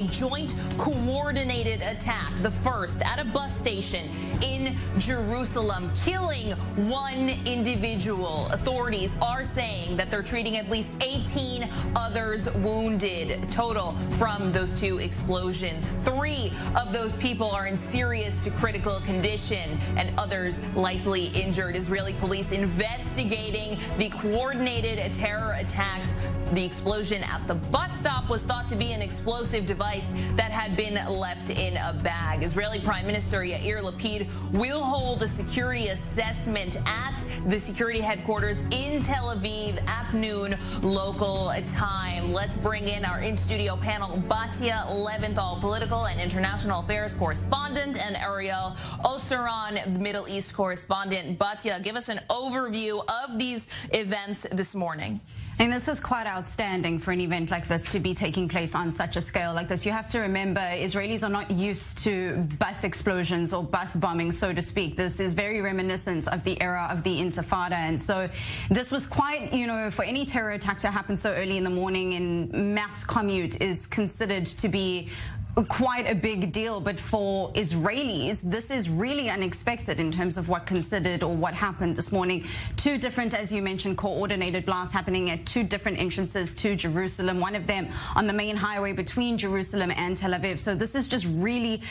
Joint coordinated attack, the first at a bus station in Jerusalem, killing one individual. Authorities are saying that they're treating at least 18 others wounded total from those two explosions. 3 of those people are in serious to critical condition and others likely injured. Israeli police investigating the coordinated terror attacks. The explosion at the bus stop was thought to be an explosive device that had been left in a bag. Israeli Prime Minister Yair Lapid will hold a security assessment at the security headquarters in Tel Aviv at noon local time. Let's bring in our in-studio panel, Batya Leventhal, political and international affairs correspondent, and Ariel Oseron, Middle East correspondent. Batya, give us an overview of these events this morning. And this is quite outstanding for an event like this to be taking place on such a scale like this. You have to remember, Israelis are not used to bus explosions or bus bombings, so to speak. This is very reminiscent of the era of the Intifada. And so this was quite, for any terror attack to happen so early in the morning in mass commute is considered to be quite a big deal. But for Israelis, this is really unexpected in terms of what happened this morning. 2 different, as you mentioned, coordinated blasts happening at 2 different entrances to Jerusalem, one of them on the main highway between Jerusalem and Tel Aviv. So this is just really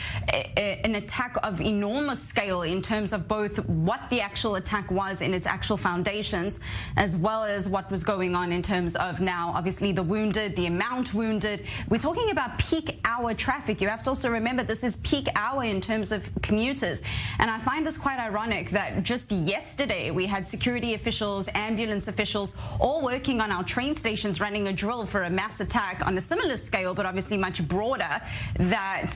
an attack of enormous scale in terms of both what the actual attack was in its actual foundations, as well as what was going on in terms of now, obviously, the wounded, the amount wounded. We're talking about peak hour traffic. You have to also remember this is peak hour in terms of commuters. And I find this quite ironic that just yesterday we had security officials, ambulance officials, all working on our train stations running a drill for a mass attack on a similar scale, but obviously much broader, that,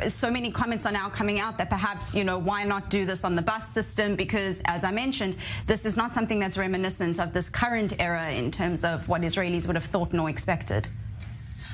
so many comments are now coming out that perhaps, why not do this on the bus system? Because, as I mentioned, this is not something that's reminiscent of this current era in terms of what Israelis would have thought nor expected.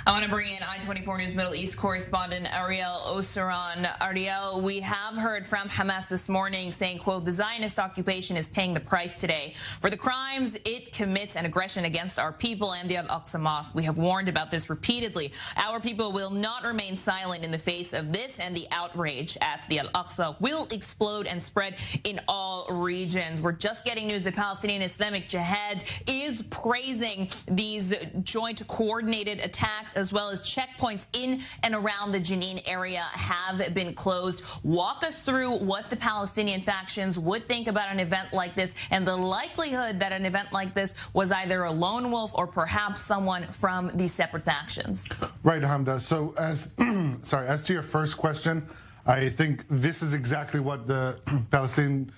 I want to bring in I-24 News Middle East correspondent Ariel Oseron. Ariel, we have heard from Hamas this morning saying, quote, the Zionist occupation is paying the price today for the crimes it commits and aggression against our people and the Al-Aqsa Mosque. We have warned about this repeatedly. Our people will not remain silent in the face of this, and the outrage at the Al-Aqsa will explode and spread in all regions. We're just getting news that Palestinian Islamic Jihad is praising these joint coordinated attacks, as well as checkpoints in and around the Jenin area have been closed. Walk us through what the Palestinian factions would think about an event like this and the likelihood that an event like this was either a lone wolf or perhaps someone from these separate factions. Right, Hamda. So as to your first question, I think this is exactly what the Palestinian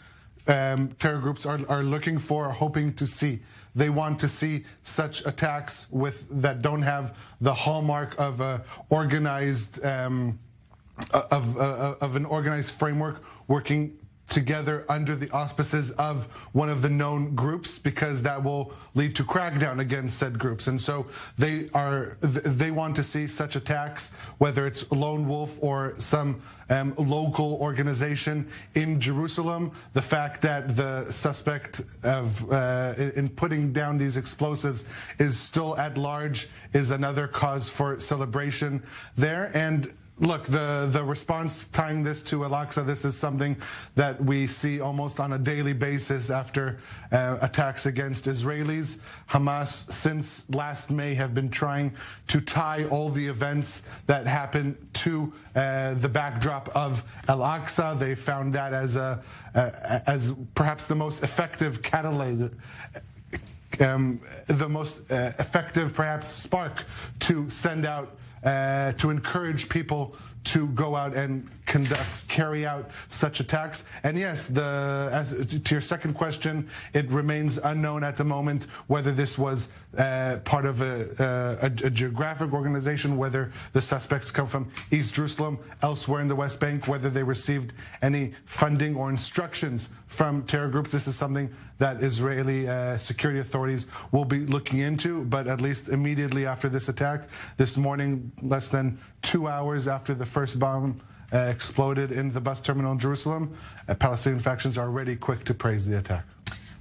terror groups are looking for, hoping to see. They want to see such attacks that don't have the hallmark of a organized of an organized framework working together under the auspices of one of the known groups, because that will lead to crackdown against said groups. And so they want to see such attacks, whether it's lone wolf or some local organization in Jerusalem. The fact that the suspect in putting down these explosives is still at large is another cause for celebration there. And look, the response tying this to Al-Aqsa, this is something that we see almost on a daily basis after attacks against Israelis. Hamas, since last May, have been trying to tie all the events that happened to the backdrop of Al-Aqsa. They found that as perhaps the most effective catalyst, the most effective, perhaps, spark to send out, to encourage people to go out and carry out such attacks. And yes, as to your second question, it remains unknown at the moment whether this was part of a geographic organization, whether the suspects come from East Jerusalem, elsewhere in the West Bank, whether they received any funding or instructions from terror groups. This is something that Israeli security authorities will be looking into, but at least immediately after this attack, this morning, less than 2 hours after the first bomb exploded in the bus terminal in Jerusalem, Palestinian factions are already quick to praise the attack.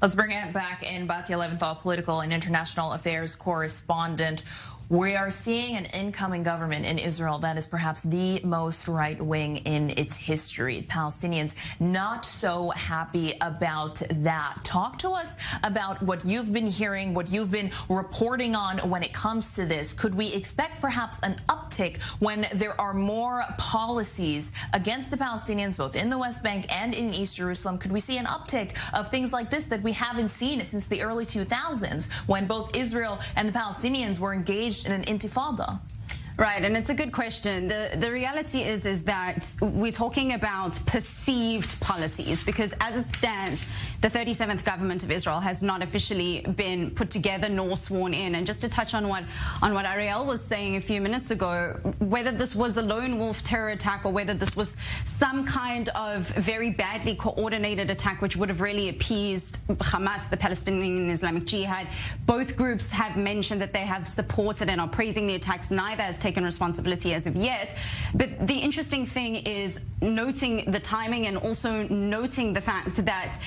Let's bring it back in. Batya Leventhal, political and international affairs correspondent. We are seeing an incoming government in Israel that is perhaps the most right-wing in its history. Palestinians not so happy about that. Talk to us about what you've been hearing, what you've been reporting on when it comes to this. Could we expect perhaps an uptick when there are more policies against the Palestinians, both in the West Bank and in East Jerusalem? Could we see an uptick of things like this that we haven't seen since the early 2000s, when both Israel and the Palestinians were engaged in an intifada? Right, and it's a good question. The reality is that we're talking about perceived policies, because as it stands, the 37th government of Israel has not officially been put together nor sworn in. And just to touch on what Ariel was saying a few minutes ago, whether this was a lone wolf terror attack or whether this was some kind of very badly coordinated attack which would have really appeased Hamas, the Palestinian Islamic Jihad, both groups have mentioned that they have supported and are praising the attacks. Neither has taken responsibility as of yet. But the interesting thing is noting the timing and also noting the fact that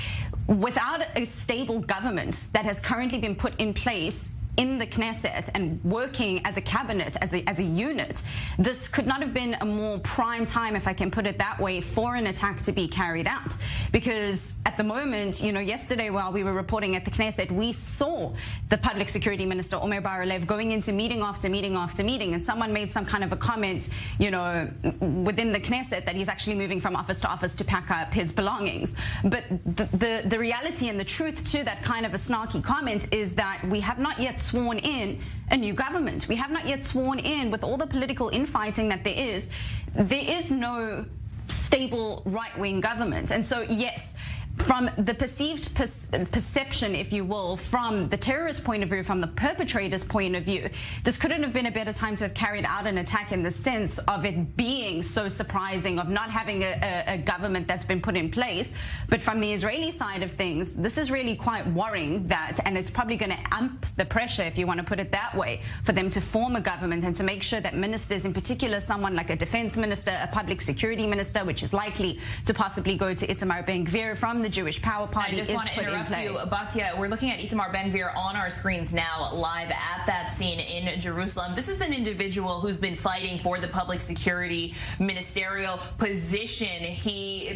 without a stable government that has currently been put in place in the Knesset and working as a cabinet, as a unit, this could not have been a more prime time, if I can put it that way, for an attack to be carried out. Because at the moment, yesterday while we were reporting at the Knesset, we saw the Public Security Minister, Omer Bar-Lev, going into meeting after meeting after meeting, and someone made some kind of a comment, within the Knesset that he's actually moving from office to office to pack up his belongings. But the reality and the truth to that kind of a snarky comment is that we have not yet sworn in a new government. We have not yet sworn in, with all the political infighting that there is no stable right-wing government. And so, yes, from the perceived perception, if you will, from the terrorist point of view, from the perpetrator's point of view, this couldn't have been a better time to have carried out an attack in the sense of it being so surprising, of not having a government that's been put in place. But from the Israeli side of things, this is really quite worrying and it's probably going to amp the pressure, if you want to put it that way, for them to form a government and to make sure that ministers, in particular someone like a defense minister, a public security minister, which is likely to possibly go to Itamar Ben-Gvir from the Jewish Power Party, I just want to interrupt you, Batya. We're looking at Itamar Ben-Gvir on our screens now, live at that scene in Jerusalem. This is an individual who's been fighting for the public security ministerial position.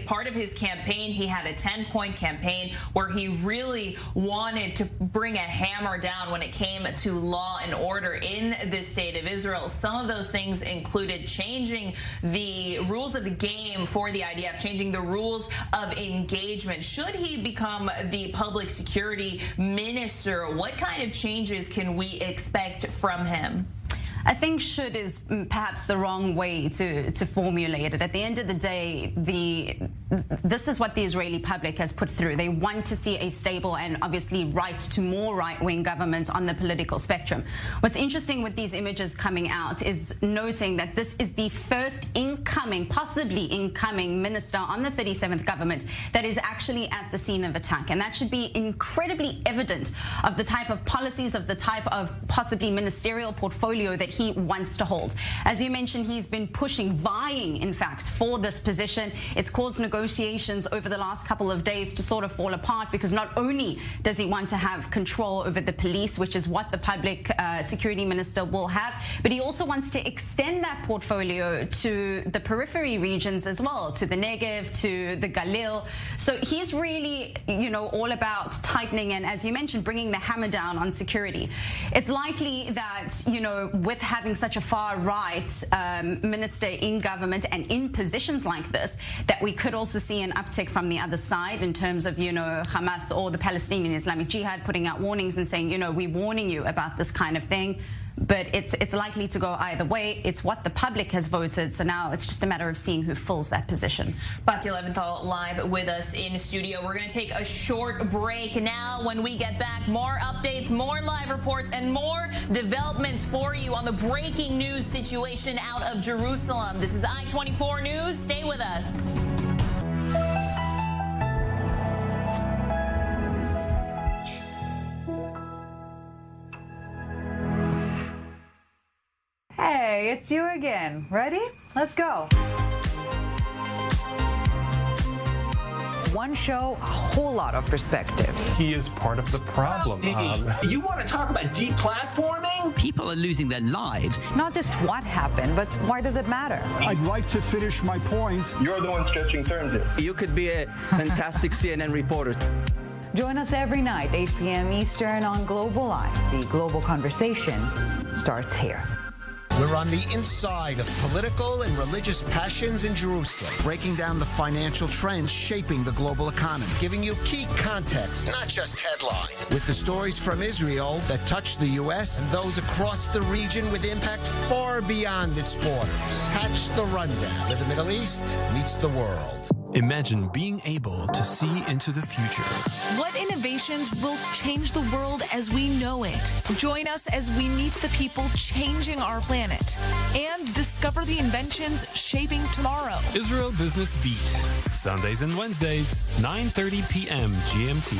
Part of his campaign, he had a 10-point campaign where he really wanted to bring a hammer down when it came to law and order in this state of Israel. Some of those things included changing the rules of the game for the IDF, changing the rules of engagement. Should he become the public security minister, what kind of changes can we expect from him? I think should is perhaps the wrong way to formulate it. At the end of the day, this is what the Israeli public has put through. They want to see a stable and obviously more right-wing government on the political spectrum. What's interesting with these images coming out is noting that this is the first possibly incoming minister on the 37th government that is actually at the scene of attack. And that should be incredibly evident of the type of policies, of the type of possibly ministerial portfolio that he wants to hold. As you mentioned, he's been vying, in fact, for this position. It's caused negotiations over the last couple of days to sort of fall apart, because not only does he want to have control over the police, which is what the public security minister will have, but he also wants to extend that portfolio to the periphery regions as well, to the Negev, to the Galil. So he's really, all about tightening and, as you mentioned, bringing the hammer down on security. It's likely that, with having such a far-right minister in government and in positions like this, that we could also see an uptick from the other side in terms of, Hamas or the Palestinian Islamic Jihad putting out warnings and saying, we're warning you about this kind of thing. But it's likely to go either way. It's what the public has voted, so now it's just a matter of seeing who fills that position. Batya Leventhal live with us in studio. We're going to take a short break now. When we get back, more updates, more live reports, and more developments for you on the breaking news situation out of Jerusalem. This is I-24 News. Stay with us. Hey, it's you again. Ready? Let's go. One show, a whole lot of perspectives. He is part of the problem. You want to talk about deplatforming? People are losing their lives. Not just what happened, but why does it matter? I'd like to finish my point. You're the one stretching terms here. You could be a fantastic CNN reporter. Join us every night, 8 p.m. Eastern on Global Eye. The global conversation starts here. We're on the inside of political and religious passions in Jerusalem, breaking down the financial trends shaping the global economy, giving you key context, not just headlines, with the stories from Israel that touch the U.S. and those across the region with impact far beyond its borders. Catch the rundown where the Middle East meets the world. Imagine being able to see into the future. What innovations will change the world as we know it? Join us as we meet the people changing our planet and discover the inventions shaping tomorrow. Israel Business Beat, Sundays and Wednesdays, 9:30 p.m. GMT.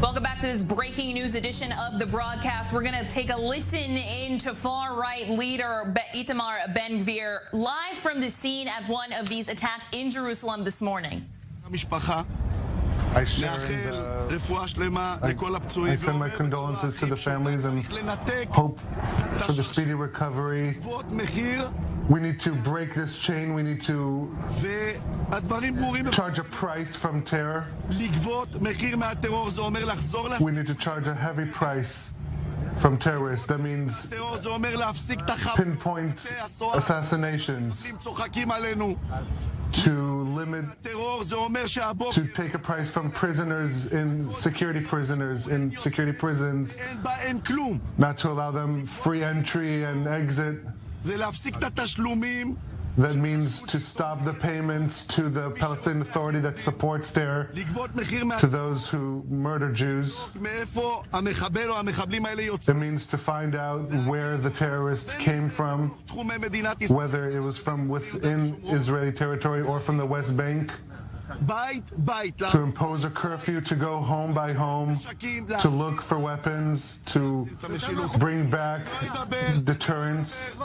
Welcome back to this breaking news edition of the broadcast. We're going to take a listen into far-right leader Itamar Ben-Gvir live from the scene at one of these attacks in Jerusalem this morning. I send my condolences to the families and hope for the speedy recovery. We need to break this chain. We need to charge a price from terror. We need to charge a heavy price from terrorists. That means pinpoint assassinations, to limit, to take a price from prisoners in security prisons, not to allow them free entry and exit. That means to stop the payments to the Palestinian Authority that supports terror, to those who murder Jews. It means to find out where the terrorists came from, whether it was from within Israeli territory or from the West Bank. To impose a curfew, to go home by home, to look for weapons, to bring back deterrence. I'm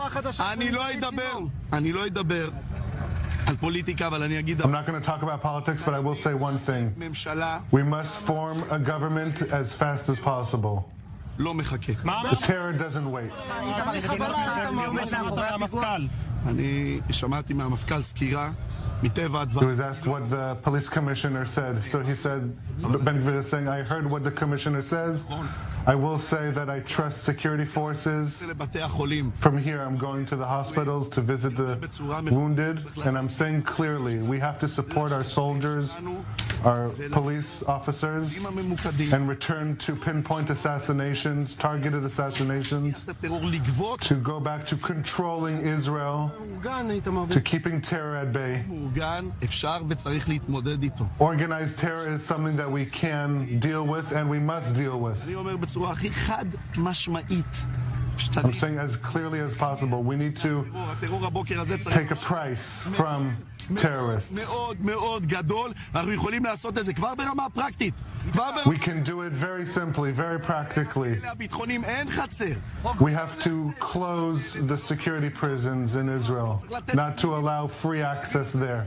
not going to talk about politics, but I will say one thing. We must form a government as fast as possible. The terror doesn't wait. He was asked what the police commissioner said. So he said, Ben-Gvir is saying, I heard what the commissioner says. I will say that I trust security forces. From here, I'm going to the hospitals to visit the wounded. And I'm saying clearly, we have to support our soldiers, our police officers, and return to pinpoint assassinations, targeted assassinations, to go back to controlling Israel, to keeping terror at bay. Organized terror is something that we can deal with and we must deal with. I'm saying as clearly as possible, we need to take a price from terrorists. We can do it very simply, very practically. We have to close the security prisons in Israel, not to allow free access there.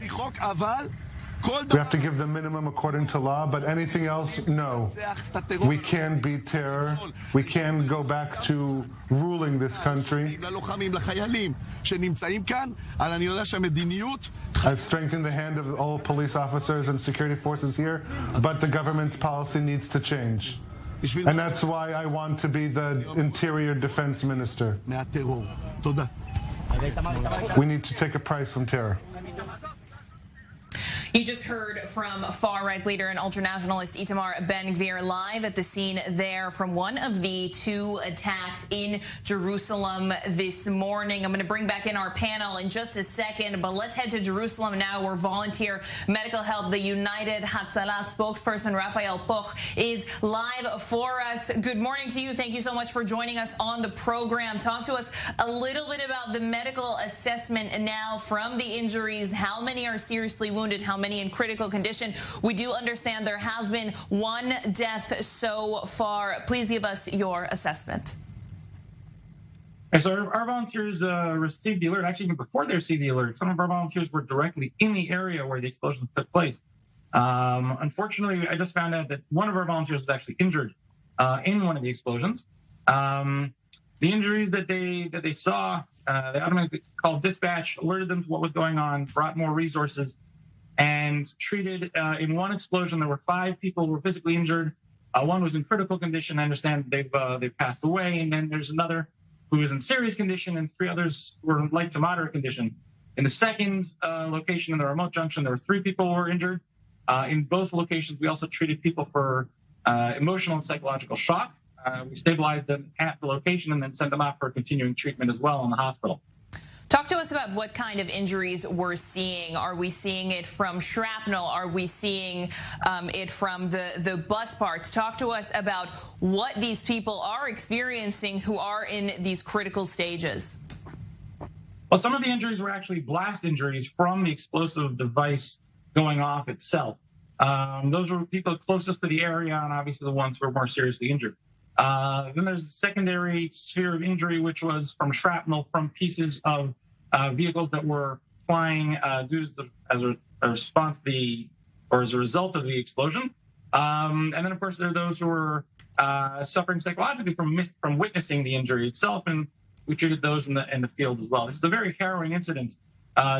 We have to give the minimum according to law, but anything else, no. We can beat terror. We can go back to ruling this country. I strengthen the hand of all police officers and security forces here, but the government's policy needs to change. And that's why I want to be the Interior Defense Minister. We need to take a price from terror. You just heard from far-right leader and ultranationalist Itamar Ben-Gvir live at the scene there from one of the two attacks in Jerusalem this morning. I'm going to bring back in our panel in just a second, but let's head to Jerusalem now, where volunteer medical help, the United Hatzalah spokesperson Raphael Poch, is live for us. Good morning to you. Thank you so much for joining us on the program. Talk to us a little bit about the medical assessment now from the injuries. How many are seriously wounded? How many in critical condition? We do understand there has been one death so far. Please give us your assessment. So our volunteers received the alert. Actually, even before they received the alert, some of our volunteers were directly in the area where the explosions took place. Unfortunately, I just found out that one of our volunteers was actually injured in one of the explosions. The injuries that they saw, they automatically called dispatch, alerted them to what was going on, brought more resources, and treated. In one explosion, there were 5 people who were physically injured. One was in critical condition. I understand they've passed away. And then there's another who was in serious condition, and 3 others were in light to moderate condition. In the second location in the remote junction, there were 3 people who were injured. In both locations, we also treated people for emotional and psychological shock. We stabilized them at the location and then sent them off for continuing treatment as well in the hospital. Talk to us about what kind of injuries we're seeing. Are we seeing it from shrapnel? Are we seeing it from the bus parts? Talk to us about what these people are experiencing who are in these critical stages. Well, some of the injuries were actually blast injuries from the explosive device going off itself. Those were people closest to the area and obviously the ones who were more seriously injured. Then there's a secondary sphere of injury, which was from shrapnel from pieces of vehicles that were flying as a response to as a result of the explosion. And then, of course, there are those who were suffering psychologically from witnessing the injury itself, and we treated those in the field as well. This is a very harrowing incident.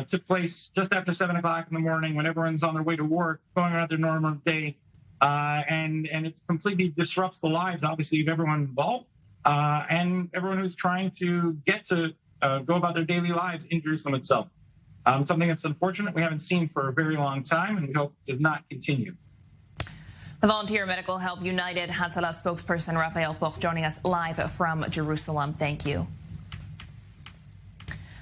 Took place just after 7 o'clock in the morning when everyone's on their way to work, going around their normal day, and it completely disrupts the lives, obviously, of everyone involved, and everyone who's trying to get to go about their daily lives in Jerusalem itself. Something that's unfortunate we haven't seen for a very long time, and we hope does not continue. The Volunteer Medical Help United Hatzalah spokesperson Raphael Poch joining us live from Jerusalem. Thank you.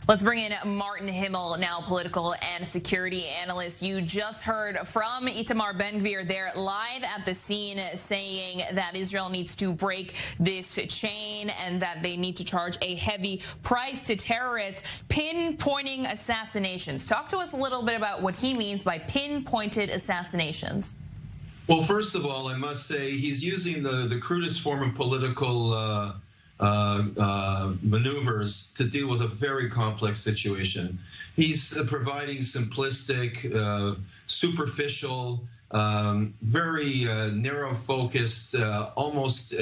Let's bring in Martin Himmel, now political and security analyst. You just heard from Itamar Ben-Gvir there live at the scene saying that Israel needs to break this chain and that they need to charge a heavy price to terrorists, pinpointing assassinations. Talk to us a little bit about what he means by pinpointed assassinations. Well, first of all, I must say he's using the crudest form of political maneuvers to deal with a very complex situation. He's providing simplistic, superficial, very narrow-focused, almost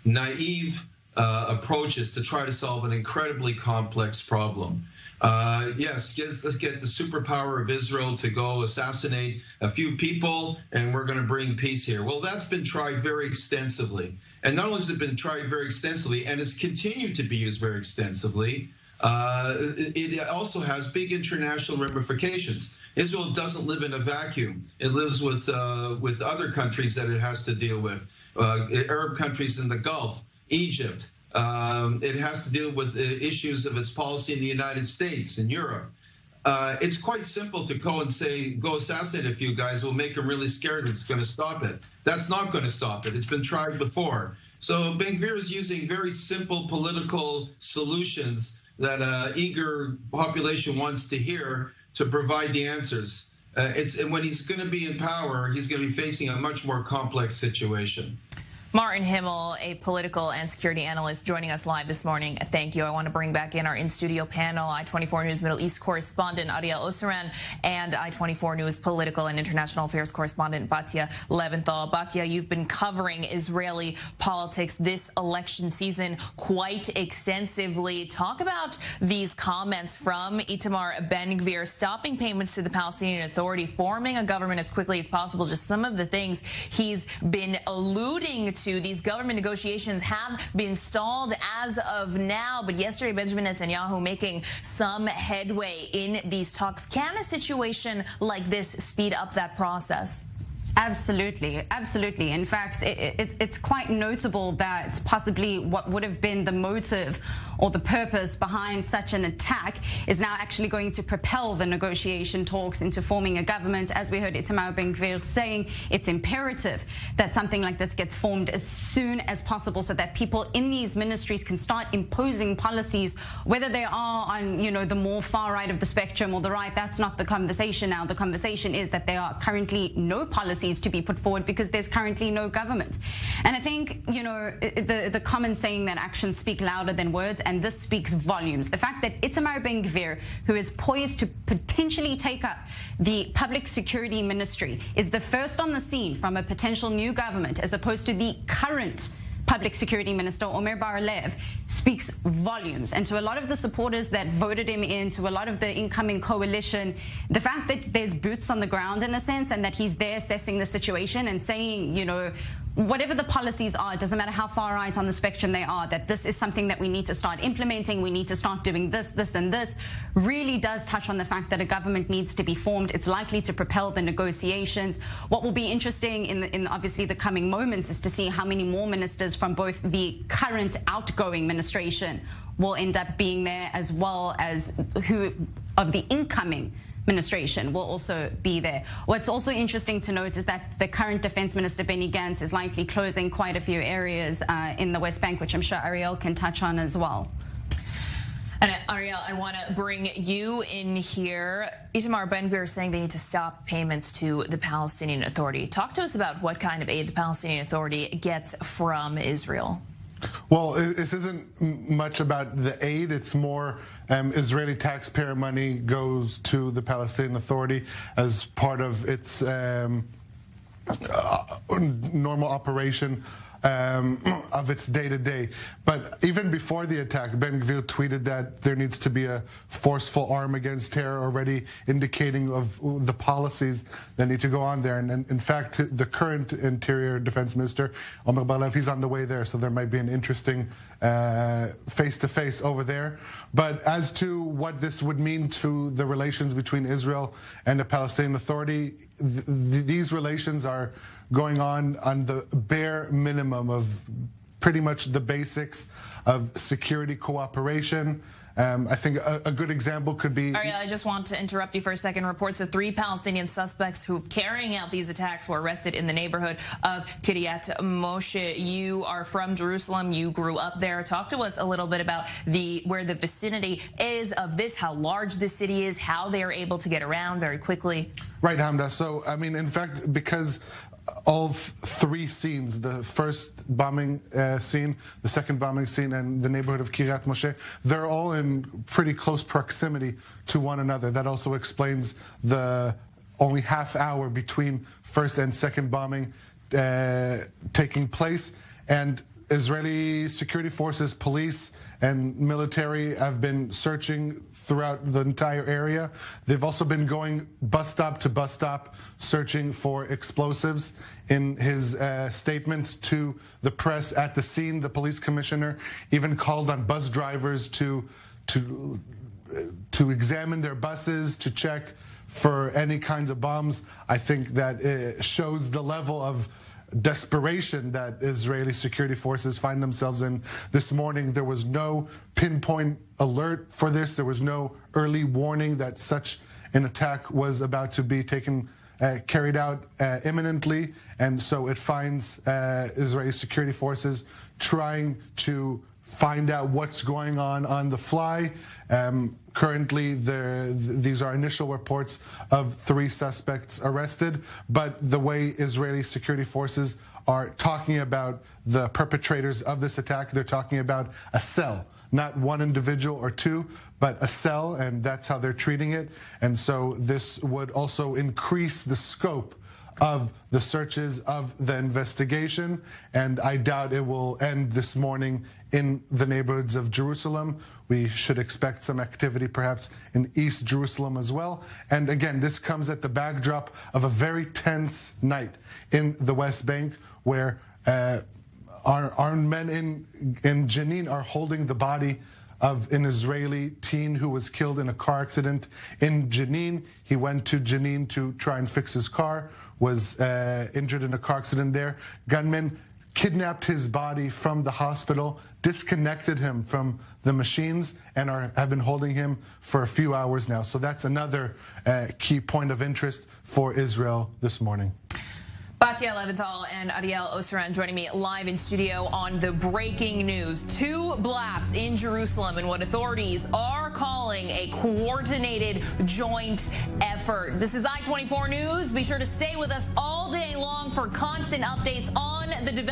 naive approaches to try to solve an incredibly complex problem. Yes, let's get the superpower of Israel to go assassinate a few people, and we're going to bring peace here. Well, that's been tried very extensively. And not only has it been tried very extensively, and it's continued to be used very extensively, it also has big international ramifications. Israel doesn't live in a vacuum. It lives with other countries that it has to deal with, Arab countries in the Gulf, Egypt. It has to deal with issues of its policy in the United States and Europe. It's quite simple to go and say, go assassinate a few guys, we'll make them really scared, it's going to stop it. That's not going to stop it. It's been tried before. So Ben-Gvir is using very simple political solutions that an eager population wants to hear to provide the answers. And when he's going to be in power, he's going to be facing a much more complex situation. Martin Himmel, a political and security analyst, joining us live this morning. Thank you. I want to bring back in our in-studio panel, I-24 News Middle East correspondent Ariel Oseran and I-24 News political and international affairs correspondent Batya Leventhal. Batya, you've been covering Israeli politics this election season quite extensively. Talk about these comments from Itamar Ben-Gvir, stopping payments to the Palestinian Authority, forming a government as quickly as possible, just some of the things he's been alluding to. These government negotiations have been stalled as of now, but yesterday Benjamin Netanyahu making some headway in these talks. Can a situation like this speed up that process? Absolutely, absolutely. In fact, it's quite notable that possibly what would have been the motive or the purpose behind such an attack is now actually going to propel the negotiation talks into forming a government. As we heard Itamar Ben-Gvir saying, it's imperative that something like this gets formed as soon as possible so that people in these ministries can start imposing policies, whether they are on, the more far right of the spectrum or the right. That's not the conversation now. The conversation is that there are currently no policies to be put forward because there's currently no government. And I think, the common saying that actions speak louder than words, and this speaks volumes. The fact that Itamar Ben-Gvir, who is poised to potentially take up the public security ministry, is the first on the scene from a potential new government, as opposed to the current Public Security Minister, Omer Bar-Lev, speaks volumes. And to a lot of the supporters that voted him in, to a lot of the incoming coalition, the fact that there's boots on the ground in a sense, and that he's there assessing the situation and saying, whatever the policies are, it doesn't matter how far right on the spectrum they are, that this is something that we need to start implementing, we need to start doing this, this, and this, really does touch on the fact that a government needs to be formed. It's likely to propel the negotiations. What will be interesting in obviously the coming moments is to see how many more ministers from both the current outgoing administration will end up being there, as well as who of the incoming administration will also be there. What's also interesting to note is that the current Defense Minister Benny Gantz is likely closing quite a few areas in the West Bank, which I'm sure Ariel can touch on as well. And Ariel, I want to bring you in here. Itamar Ben-Gvir is saying they need to stop payments to the Palestinian Authority. Talk to us about what kind of aid the Palestinian Authority gets from Israel. Well, this isn't much about the aid. It's more Israeli taxpayer money goes to the Palestinian Authority as part of its normal operation of its day-to-day. But even before the attack, Ben-Gvir tweeted that there needs to be a forceful arm against terror, already indicating of the policies that need to go on there. And in fact, the current Interior Defense Minister, Omer Bar-Lev, he's on the way there, so there might be an interesting face-to-face over there. But as to what this would mean to the relations between Israel and the Palestinian Authority, these relations are going on the bare minimum of pretty much the basics of security cooperation. I think a good example could be... Ariel, I just want to interrupt you for a second. Reports of 3 Palestinian suspects who carrying out these attacks were arrested in the neighborhood of Kiryat Moshe. You are from Jerusalem. You grew up there. Talk to us a little bit about where the vicinity is of this, how large the city is, how they are able to get around very quickly. Right, Hamda. So, I mean, in fact, because all 3 scenes, the first bombing scene, the second bombing scene, and the neighborhood of Kiryat Moshe, they're all in pretty close proximity to one another. That also explains the only half hour between first and second bombing taking place. And Israeli security forces, police, and military have been searching throughout the entire area. They've also been going bus stop to bus stop, searching for explosives. In his statements to the press at the scene, the police commissioner even called on bus drivers to examine their buses, to check for any kinds of bombs. I think that it shows the level of desperation that Israeli security forces find themselves in. This morning, there was no pinpoint alert for this. There was no early warning that such an attack was about to be carried out imminently. And so it finds Israeli security forces trying to find out what's going on the fly. Currently, these are initial reports of 3 suspects arrested, but the way Israeli security forces are talking about the perpetrators of this attack, they're talking about a cell, not one individual or 2, but a cell, and that's how they're treating it. And so this would also increase the scope of the searches, of the investigation, and I doubt it will end this morning in the neighborhoods of Jerusalem. We should expect some activity perhaps in East Jerusalem as well. And again, this comes at the backdrop of a very tense night in the West Bank, where Our men in Jenin are holding the body of an Israeli teen who was killed in a car accident in Jenin. He went to Jenin to try and fix his car, was injured in a car accident there. Gunmen kidnapped his body from the hospital, disconnected him from the machines, and have been holding him for a few hours now. So that's another key point of interest for Israel this morning. Batya Leventhal and Ariel Oseran joining me live in studio on the breaking news. 2 blasts in Jerusalem and what authorities are calling a coordinated joint effort. This is I-24 News. Be sure to stay with us all day long for constant updates on the development.